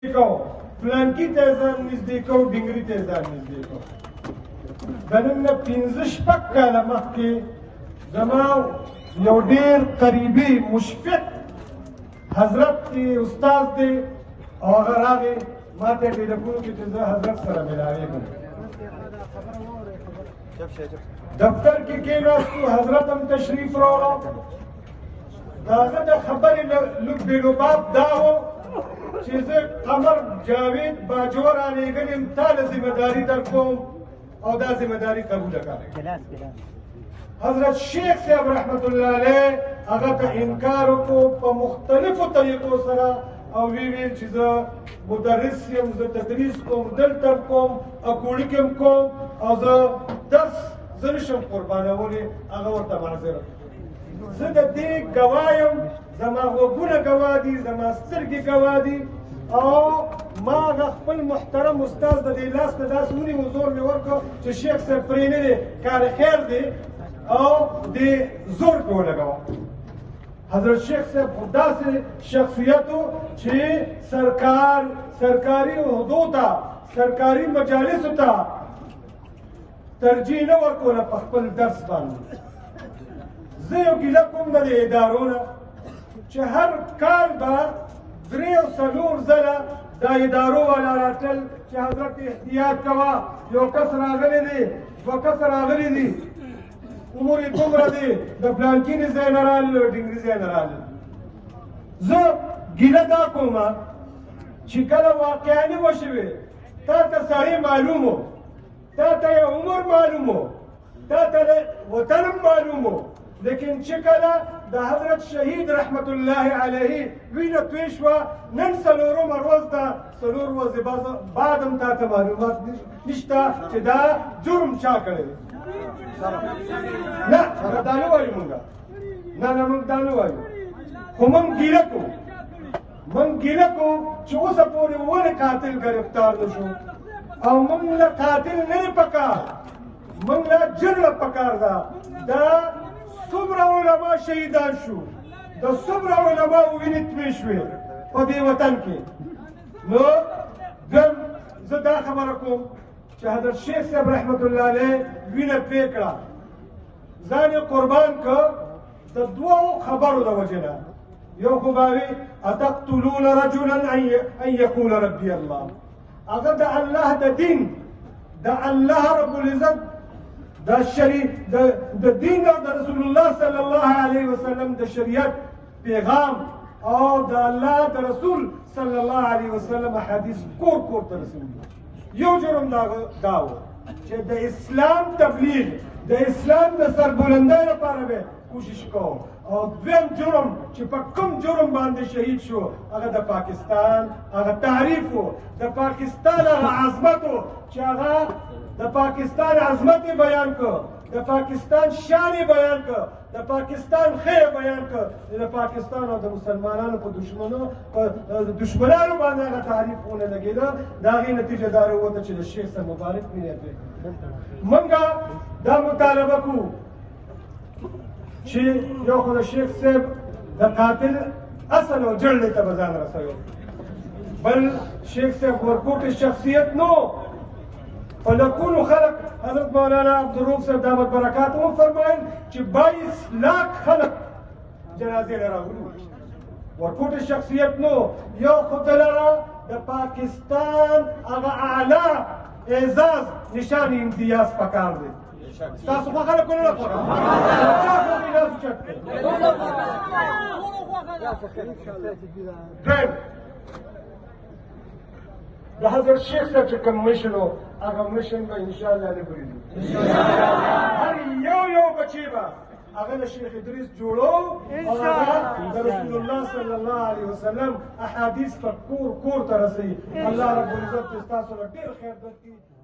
فلانکی ته ځان نږدې کوو ډنګري ته ځان نږدې کوو د نن نه 15-16 کاله مخکې زما یو ډېر قریبي مشفق حضرت کې استاد دی او هغه راغی ما ته ټلیفون وکړ چې زه حضرت سره ملاوېږم دفتر کې کېناستو حضرت هم تشریف راوړه د هغه د خبرې لباب دا و چې زه قمر جاوید باجوه رالېږلې یم تا له ذمهداري در کوم او دا ذمهداري قبوله کړئ حضرت شیخ صاحب رحمت الله علیه هغه ته انکار وکړو په مختلفو طریقو سره او ویل چې زه مدرس یم زه تدریس کوم دلته کوم اکوړي کې کوم او زه درس زه نشم قربانولی هغه ورته معذره زه د دې ګواه یم زما غوږونه ګواه دي زما سترګې ګواه دي او ما هغه خپل محترم استاد د دې لاس نه داسې ونیو زور مې ورکړ چې شیخ صاحب پرې نه دی کار خیر دی او دې زور پې ولګوه حضرت شیخ صاحب خو داسې شخصیت و چې سرکاري عهدو ته سرکاري مجالسو ته ترجیح نه ورکوله په خپل درس باندې زه یو ګیله کوم د دې ادارو نه چې هر کال به 3-4 ځله دا ادارو والا راتلل چې حضرت احتیاط کوه یو کس راغلی دی 2 کس راغلی دي عمر یې دومره دی د فلانکي ځای نه رالل ډنګري ځای نه رالل زه ګیله دا کوم چې کله واقعانې وشوې تا ته سړی معلوم و تا ته یې عمر معلوم و تا ته وطن هم معلوم و لیکن چې کله د حضرت شهید رحمت الله علیه وینه توی شوه نن 4مه ورځ ده 4 ورځې بعد هم تا ته معلومات نشته چې دا جرم چا کړی دی نه هغه دا نه وایو مونږ نه مونږ دا نه وایو خو مونږ ګیله کوو چې اوسه پورې ولې قاتل ګرفتار نه شو او مونږ له قاتل نه دی پکار مونږ له جرړه پکار ده دا څومره علما شهیدان شو د څومره علماو وینې توی شوې په دې وطن کې نو زه دا خبره کوم چې حضرت شیخ صاحب رحمت الله علیه وینه پرې کړه ځان یې قربان کړ د 2 خبرو د وجې نه یو خو به وي اتقتلون رجلا ان یقول ربي الله هغه د الله د دین د الله رب العزت د دین او د رسول الله صلی الله علیه وسلم د شریعت پیغام او د الله د رسول صلی الله علیه وسلم حدیث کور ته رسوي یو جرم دا و چې د اسلام تبلیغ د اسلام د سربلندۍ لپاره به کوشش کوم او دویم جرم چې په کوم جرم باندې شهید شو هغه د پاکستان هغه تعریف و د پاکستان هغه عظمت و چې هغه د پاکستان عظمت بیان کړ د پاکستان شان بیان کړ د پاکستان خیر بیان کړ د پاکستان او د مسلمانانو په دشمنانو باندې هغه تعریف ونه لګېده د هغې نتیجه دا راووته چې د شیخ صاحب مبارک وینې پرې موږ دا مطالبه کوو چې یو خو د شیخ صاحب د قاتل اصل او جړلې ته به ځان رسوي بل شیخ صاحب ورکوټي شخصیت نو فلکونو خلق حضرت مولانا عبدالروف صاحب دامت برکاتهم فرمایل چې 22 لاک خلق جنازې له راغلي ورکوټي شخصیت نو یو خو دلته د پاکستان هغه اعلی اعزاز نشان امتیاز پکار دی تاسو خو خلک نه خوښه چا خو دې لاس چت د حضرت شیخ صاحب چې کوم مشن و هغه مشن به انشاءالله نه پرېږدو هر یو بچی به هغه د شیخ ادریس جوړو او هغه د رسول الله صلی الله علیه وسلم احادیث په کور ته رسوي الله رب العزت ستاسو له ډېر خیر درکړي